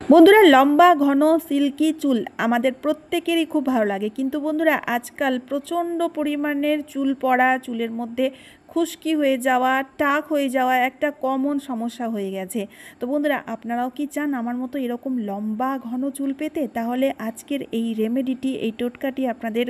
বন্ধুরা লম্বা ঘন সিল্কি চুল আমাদের প্রত্যেকেরই খুব ভালো লাগে, কিন্তু বন্ধুরা আজকাল প্রচণ্ড পরিমাণের চুল পড়া, চুলের মধ্যে খুশকি হয়ে যাওয়া, টাক হয়ে যাওয়া একটা কমন সমস্যা হয়ে গেছে। তো বন্ধুরা আপনারাও কি চান আমার মতো এরকম লম্বা ঘন চুল পেতে? তাহলে আজকের এই রেমেডিটি, এই টোটকাটি আপনাদের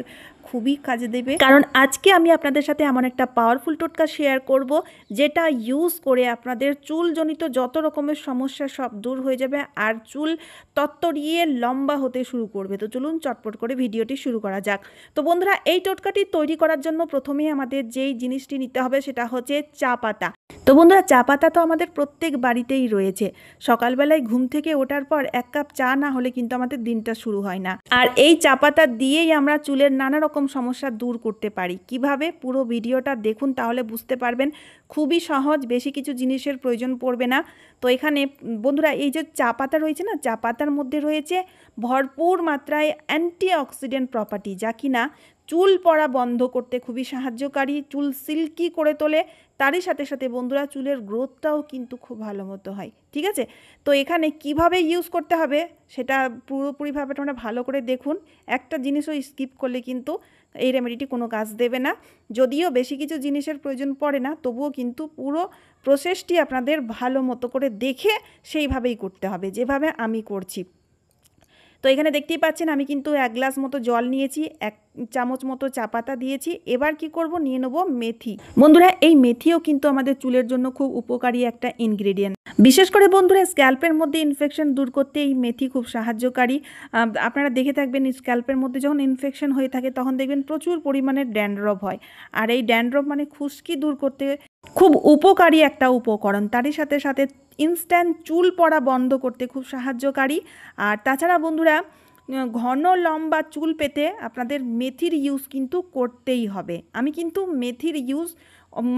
খুবই কাজে দেবে, কারণ আজকে আমি আপনাদের সাথে এমন একটা পাওয়ারফুল টোটকা শেয়ার করব যেটা ইউজ করে আপনাদের চুলজনিত যত রকমের সমস্যা সব দূর হয়ে যাবে আর চুল তত্তরিয়ে লম্বা হতে শুরু করবে। তো চলুন চটপট করে ভিডিওটি শুরু করা যাক। তো বন্ধুরা এই টোটকাটি তৈরি করার জন্য প্রথমেই আমাদের যেই জিনিসটি নিতে হবে সেটা হচ্ছে চা পাতা। তো বন্ধুরা চা পাতা তো আমাদের প্রত্যেক বাড়িতেই রয়েছে। সকালবেলায় ঘুম থেকে ওঠার পর এক কাপ চা না হলে কিন্তু আমাদের দিনটা শুরু হয় না। আর এই চা পাতা দিয়েই আমরা চুলের নানা রকম সমস্যা দূর করতে পারি। কিভাবে? পুরো ভিডিওটা দেখুন, তাহলে বুঝতে পারবেন। খুবই সহজ, বেশি কিছু জিনিসের প্রয়োজন পড়বে না। তো এখানে বন্ধুরা এই যে চা পাতা রয়েছে না, চা পাতার মধ্যে রয়েছে ভরপুর মাত্রায় অ্যান্টিঅক্সিডেন্ট প্রপার্টি, যা কিনা চুল পড়া বন্ধ করতে খুবই সাহায্যকারী, চুল সিল্কি করে তোলে। তারই সাথে সাথে বন্ধুরা চুলের গ্রোথটাও কিন্তু খুব ভালো মতো হয়। ঠিক আছে? তো এখানে কিভাবে ইউজ করতে হবে সেটা পুরোপুরিভাবে তোমরা ভালো করে দেখুন। একটা জিনিসও স্কিপ করলে কিন্তু এই রেমেডিটি কোনো কাজ দেবে না। যদিও বেশি কিছু জিনিসের প্রয়োজন পড়ে না, তবুও কিন্তু পুরো প্রসেসটি আপনাদের ভালো মতো করে দেখে সেইভাবেই করতে হবে, যেভাবে আমি করছি। তো এখানে দেখতেই পাচ্ছেন আমি কিন্তু 1 গ্লাস মতো জল নিয়েছি, 1 চামচ মতো চা পাতা দিয়েছি। এবার কি করব, নিয়ে নেব মেথি। বন্ধুরা এই মেথিও কিন্তু আমাদের চুলের জন্য খুব উপকারী একটা ইনগ্রেডিয়েন্ট। বিশেষ করে বন্ধুরা স্ক্যাল্পের মধ্যে ইনফেকশন দূর করতে এই মেথি খুব সাহায্যকারী। আপনারা দেখে থাকবেন স্ক্যাল্পের মধ্যে যখন ইনফেকশন হয়ে থাকে তখন দেখবেন প্রচুর পরিমাণে ড্যান্ড্রফ হয়। আর এই ড্যান্ড্রফ মানে খুশকি দূর করতে খুব উপকারী একটা উপকরণ। তারই সাথে সাথে ইনস্ট্যান্ট চুল পড়া বন্ধ করতে খুব সাহায্যকারী। আর তাছাড়া বন্ধুরা ঘন লম্বা চুল পেতে আপনাদের মেথির ইউজ কিন্তু করতেই হবে। আমি কিন্তু মেথির ইউজ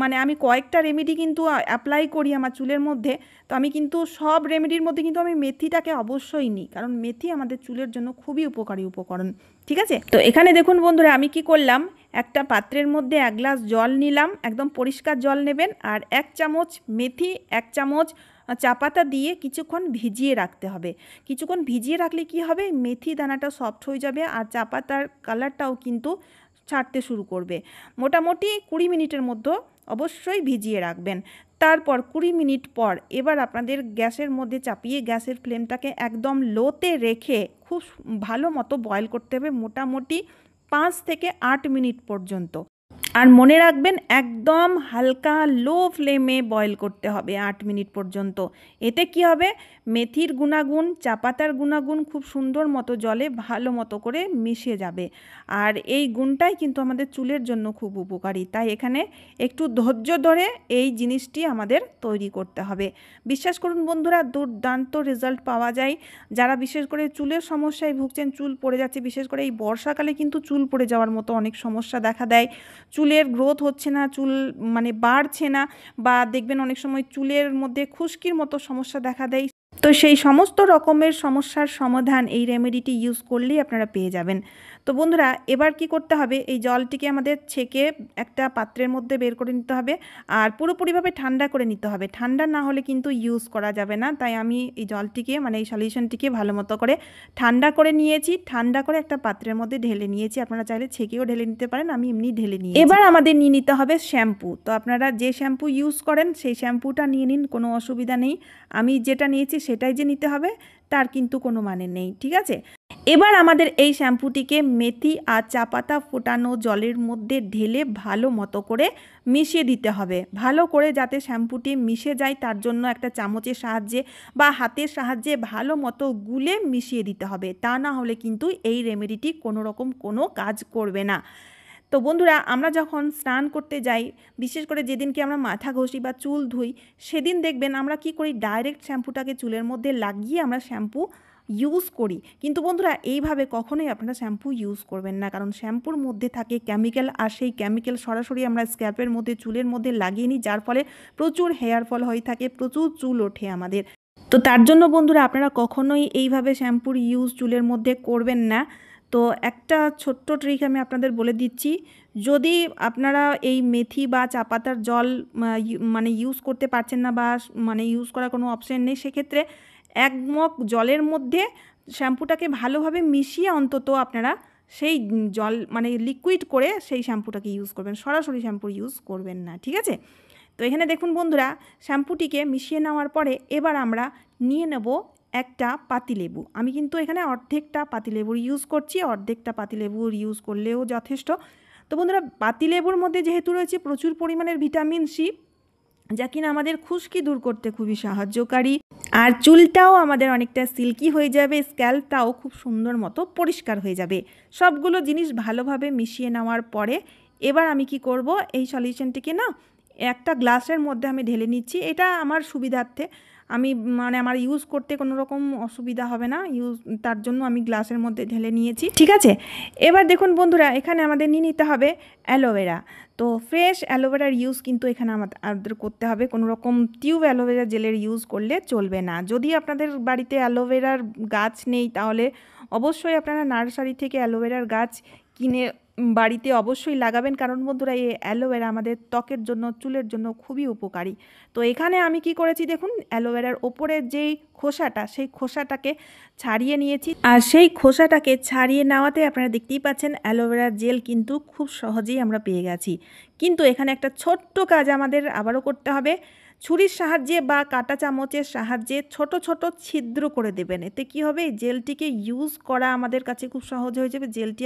মানে আমি কয়েকটা রেমেডি কিন্তু অ্যাপ্লাই করি আমার চুলের মধ্যে। তো আমি কিন্তু সব রেমেডির মধ্যে কিন্তু আমি মেথিটাকে অবশ্যই নিই, কারণ মেথি আমাদের চুলের জন্য খুবই উপকারী উপকরণ। ঠিক আছে? তো এখানে দেখুন বন্ধুরা আমি কি করলাম, একটা পাত্রের মধ্যে 1 গ্লাস জল নিলাম, একদম পরিষ্কার জল নেবেন। আর 1 চামচ মেথি, 1 চামচ চা পাতা দিয়ে কিছুক্ষণ ভিজিয়ে রাখতে হবে। কিছুক্ষণ ভিজিয়ে রাখলে কি হবে, মেথি দানাটা সফট হয়ে যাবে আর চা পাতার কালারটাও কিন্তু ছাড়তে শুরু করবে। মোটামুটি 20 মিনিটের মধ্যে অবশ্যই ভিজিয়ে রাখবেন। তারপর 20 মিনিট পর এবার আপনাদের গ্যাসের মধ্যে চাপিয়ে গ্যাসের ফ্লেমটাকে একদম লোতে রেখে খুব ভালো মতো বয়েল করতে হবে, মোটামুটি 5 থেকে 8 মিনিট পর্যন্ত। আর মনে রাখবেন একদম হালকা লো ফ্লেমে বয়েল করতে হবে 8 মিনিট পর্যন্ত। এতে কি হবে, মেথির গুণাগুণ, চা পাতার গুণাগুণ খুব সুন্দর মতো জলে ভালো মতো করে মিশে যাবে। আর এই গুণটাই কিন্তু আমাদের চুলের জন্য খুব উপকারী। তাই এখানে একটু ধৈর্য ধরে এই জিনিসটি আমাদের তৈরি করতে হবে। বিশ্বাস করুন বন্ধুরা দুর্দান্ত রেজাল্ট পাওয়া যায়। যারা বিশেষ করে চুলের সমস্যায় ভুগছেন, চুল পড়ে যাচ্ছে, বিশেষ করে এই বর্ষাকালে কিন্তু চুল পড়ে যাওয়ার মতো অনেক সমস্যা দেখা দেয়। চুলের গ্রোথ হচ্ছে না, চুল মানে বাড়ছে না, বা দেখবেন অনেক সময় চুলের মধ্যে খুশকির মতো সমস্যা দেখা দেয়। তো সেই সমস্ত রকমের সমস্যার সমাধান এই রেমেডিটি ইউজ করলেই আপনারা পেয়ে যাবেন। তো বন্ধুরা এবার কি করতে হবে, এই জলটিকে আমাদের ছেঁকে একটা পাত্রের মধ্যে বের করে নিতে হবে আর পুরোপুরিভাবে ঠান্ডা করে নিতে হবে। ঠান্ডা না হলে কিন্তু ইউজ করা যাবে না। তাই আমি এই জলটিকে মানে এই সলিউশনটিকে ভালো মতো করে ঠান্ডা করে নিয়েছি। ঠান্ডা করে একটা পাত্রের মধ্যে ঢেলে নিয়েছি। আপনারা চাইলে ছেঁকেও ঢেলে নিতে পারেন, আমি এমনি ঢেলে নিয়েছি। এবার আমাদের নিয়ে নিতে হবে শ্যাম্পু। তো আপনারা যে শ্যাম্পু ইউজ করেন সেই শ্যাম্পুটা নিয়ে নিন, কোনো অসুবিধা নেই। আমি যেটা নিয়েছি সেটাই যে নিতে হবে তার কিন্তু কোনো মানে নেই। ঠিক আছে? এবার আমাদের এই শ্যাম্পুটিকে মেথি আর চা পাতা ফোটানো জলের মধ্যে ঢেলে ভালো মতো করে মিশিয়ে দিতে হবে। ভালো করে যাতে শ্যাম্পুটি মিশে যায় তার জন্য একটা চামচের সাহায্যে বা হাতের সাহায্যে ভালো মতো গুলে মিশিয়ে দিতে হবে। তা না হলে কিন্তু এই রেমেডিটি কোনো রকম কোনো কাজ করবে না। তো বন্ধুরা আমরা যখন স্নান করতে যাই, বিশেষ করে যেদিনকে আমরা মাথা ঘষি বা চুল ধুই, সেদিন দেখবেন আমরা কি করি, ডাইরেক্ট শ্যাম্পুটাকে চুলের মধ্যে লাগিয়ে আমরা শ্যাম্পু ইউজ করি। কিন্তু বন্ধুরা এইভাবে কখনোই আপনারা শ্যাম্পু ইউজ করবেন না, কারণ শ্যাম্পুর মধ্যে থাকে কেমিক্যাল আর সেই কেমিক্যাল সরাসরি আমরা স্ক্যাল্পের মধ্যে চুলের মধ্যে লাগিয়ে নিই, যার ফলে প্রচুর হেয়ার ফল হয়ে থাকে, প্রচুর চুল ওঠে আমাদের। তো তার জন্য বন্ধুরা আপনারা কখনোই এইভাবে শ্যাম্পুর ইউজ চুলের মধ্যে করবেন না। তো একটা ছোট্ট ট্রিক আমি আপনাদের বলে দিচ্ছি, যদি আপনারা এই মেথি বা চা পাতার জল মানে ইউজ করতে পারছেন না বা মানে ইউজ করার কোনো অপশন নেই, সেক্ষেত্রে এক মগ জলের মধ্যে শ্যাম্পুটাকে ভালোভাবে মিশিয়ে অন্তত আপনারা সেই জল মানে লিকুইড করে সেই শ্যাম্পুটাকে ইউজ করবেন, সরাসরি শ্যাম্পু ইউজ করবেন না, ঠিক আছে। তো এখানে দেখুন বন্ধুরা, শ্যাম্পুটিকে মিশিয়ে নেওয়ার পরে এবার আমরা নিয়ে নেব একটা পাতিলেবু। আমি কিন্তু এখানে অর্ধেকটা পাতিলেবুর ইউজ করছি, অর্ধেকটা পাতিলেবুর ইউজ করলেও যথেষ্ট। তো বন্ধুরা, পাতিলেবুর মধ্যে যেহেতু রয়েছে প্রচুর পরিমাণের ভিটামিন সি, যা কিনা আমাদের খুশকি দূর করতে খুবই সাহায্যকারী, আর চুলটাও আমাদের অনেকটা সিল্কি হয়ে যাবে, স্ক্যাল্পটাও খুব সুন্দর মতো পরিষ্কার হয়ে যাবে। সবগুলো জিনিস ভালোভাবে মিশিয়ে নেওয়ার পরে এবার আমি কি করব, এই সলিউশনটিকে না একটা গ্লাসের মধ্যে আমি ঢেলে নিচ্ছি। এটা আমার সুবিধার্থে, আমি মানে আমার ইউজ করতে কোনো রকম অসুবিধা হবে না, তার জন্য আমি গ্লাসের মধ্যে ঢেলে নিয়েছি, ঠিক আছে। এবার দেখুন বন্ধুরা, এখানে আমাদের নিয়ে নিতে হবে অ্যালোভেরা। তো ফ্রেশ অ্যালোভেরার ইউজ কিন্তু এখানে আমাদের করতে হবে, কোনো রকম টিউব অ্যালোভেরা জেলের ইউজ করলে চলবে না। যদি আপনাদের বাড়িতে অ্যালোভেরার গাছ নেই তাহলে অবশ্যই আপনারা নার্সারি থেকে অ্যালোভেরার গাছ কিনে বাড়িতে অবশ্যই লাগাবেন, কারণ বন্ধুরা এই অ্যালোভেরা আমাদের ত্বকের জন্য, চুলের জন্য খুবই উপকারী। তো এখানে আমি কি করেছি দেখুন, অ্যালোভেরার ওপরের যেই খোসাটা, সেই খোসাটাকে ছাড়িয়ে নিয়েছি, আর সেই খোসাটাকে ছাড়িয়ে নেওয়াতে আপনারা দেখতেই পাচ্ছেন অ্যালোভেরার জেল কিন্তু খুব সহজেই আমরা পেয়ে গেছি। কিন্তু এখানে একটা ছোট্ট কাজ আমাদের আবারও করতে হবে, ছুরির সাহায্যে বা কাঁটা চামচের সাহায্যে ছোট ছোট ছিদ্র করে দেবেন। এতে কি হবে, জেলটিকে ইউজ করা আমাদের কাছে খুব সহজ হয়ে যাবে, জেলটি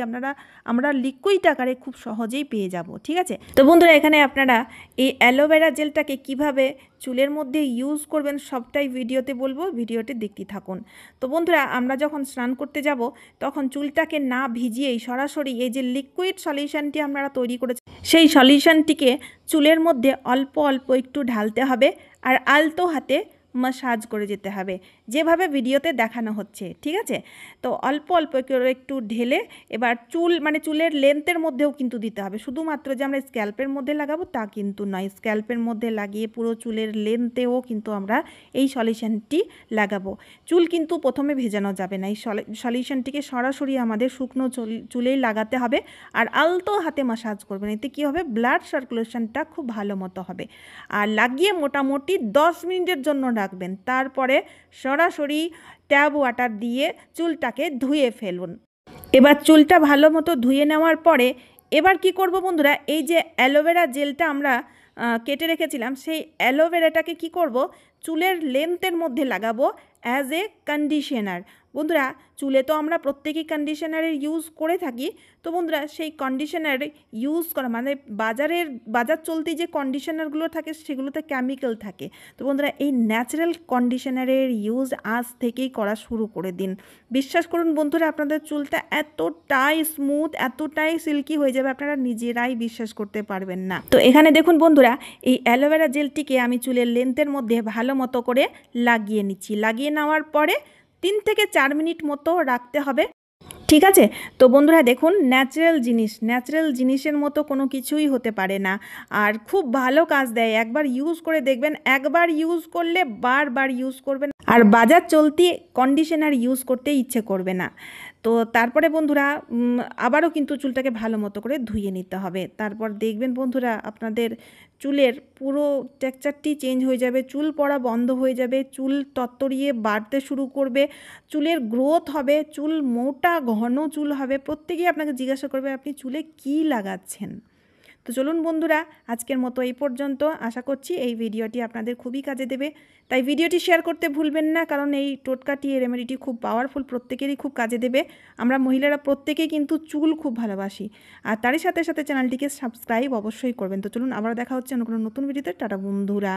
আমরা লিকুইড আকারে খুব সহজেই পেয়ে যাব, ঠিক আছে। তো বন্ধুরা, এখানে আপনারা এই অ্যালোভেরা জেলটাকে কিভাবে চুলের মধ্যে ইউজ করবেন সবটাই ভিডিওতে বলবো, ভিডিওটি দেখতে থাকুন। তো বন্ধুরা, আমরা যখন স্নান করতে যাব তখন চুলটাকে না ভিজিয়েই সরাসরি এই যে লিকুইড সলিউশনটি আমরা তৈরি করেছি, সেই সলিউশনটিকে চুলের মধ্যে অল্প অল্প একটু ঢালতে হবে আর আলতো হাতে মাসাজ করে যেতে হবে, যেভাবে ভিডিওতে দেখানো হচ্ছে, ঠিক আছে। তো অল্প অল্প করে একটু ঢেলে এবার চুলের লেন্থের মধ্যেও কিন্তু দিতে হবে, শুধুমাত্র যে আমরা স্ক্যাল্পের মধ্যে লাগাবো তা কিন্তু নয়, স্ক্যাল্পের মধ্যে লাগিয়ে পুরো চুলের লেন্থেও কিন্তু আমরা এই সলিউশনটি লাগাবো। চুল কিন্তু প্রথমে ভেজানো যাবে না, এই সলিউশনটিকে সরাসরি আমাদের শুকনো চুলেই লাগাতে হবে আর আলতো হাতে মাসাজ করবেন। এতে কী হবে, ব্লাড সার্কুলেশনটা খুব ভালো মতো হবে। আর লাগিয়ে মোটামুটি 10 মিনিটের জন্য রাখবেন, তারপরে সরাসরি ট্যাপ ওয়াটার দিয়ে চুলটাকে ধুয়ে ফেলুন। এবার চুলটা ভালো মতো ধুয়ে নেওয়ার পরে এবার কি করব বন্ধুরা, এই যে অ্যালোভেরা জেলটা আমরা কেটে রেখেছিলাম, সেই অ্যালোভেরাটাকে কি করব, চুলের লেন্থের মধ্যে লাগাবো অ্যাজ এ কন্ডিশনার। বন্ধুরা, চুলে তো আমরা প্রত্যেকেই কন্ডিশনারের ইউজ করে থাকি। তো বন্ধুরা, সেই কন্ডিশনার ইউজ করা মানে বাজার চলতি যে কন্ডিশনারগুলো থাকে সেগুলোতে কেমিক্যাল থাকে। তো বন্ধুরা, এই ন্যাচারাল কন্ডিশনারের ইউজ আজ থেকেই করা শুরু করে দিন। বিশ্বাস করুন বন্ধুরা, আপনাদের চুলটা এতটাই স্মুথ, এতটাই সিল্কি হয়ে যাবে, আপনারা নিজেরাই বিশ্বাস করতে পারবেন না। তো এখানে দেখুন বন্ধুরা, এই অ্যালোভেরা জেলটিকে আমি চুলের লেন্থের মধ্যে ভালো মতো করে লাগিয়ে নিচ্ছি। লাগিয়ে নেওয়ার পরে 3 থেকে 4 মিনিট মতো রাখতে হবে, ঠিক আছে। তো বন্ধুরা দেখুন, ন্যাচারাল জিনিসের মতো কোনো কিছুই হতে পারে না, আর খুব ভালো কাজ দেয়। একবার ইউজ করে দেখবেন, একবার ইউজ করলে বারবার ইউজ করবেন আর বাজার চলতি কন্ডিশনার ইউজ করতে ইচ্ছে করবে না। তো তারপরে বন্ধুরা আবারও কিন্তু চুলটাকে ভালো মতো করে ধুয়ে নিতে হবে। তারপর দেখবেন বন্ধুরা, আপনাদের চুলের পুরো টেক্সচারটি চেঞ্জ হয়ে যাবে, চুল পড়া বন্ধ হয়ে যাবে, চুল তত্তরিয়ে বাড়তে শুরু করবে, চুলের গ্রোথ হবে, চুল মোটা ঘন চুল হবে। প্রত্যেকেই আপনাকে জিজ্ঞাসা করবে আপনি চুলে কী লাগাচ্ছেন। তো চলুন বন্ধুরা, আজকের মতো এই পর্যন্ত। আশা করছি এই ভিডিওটি আপনাদের খুবই কাজে দেবে, তাই ভিডিওটি শেয়ার করতে ভুলবেন না, কারণ এই টোটকাটি, এই রেমেডিটি খুব পাওয়ারফুল, প্রত্যেকেরই খুব কাজে দেবে। আমরা মহিলারা প্রত্যেকেই কিন্তু চুল খুব ভালোবাসি, আর তারই সাথে সাথে চ্যানেলটিকে সাবস্ক্রাইব অবশ্যই করবেন। তো চলুন, আবার দেখা হচ্ছে অন্য কোনো নতুন ভিডিওতে। টাটা বন্ধুরা।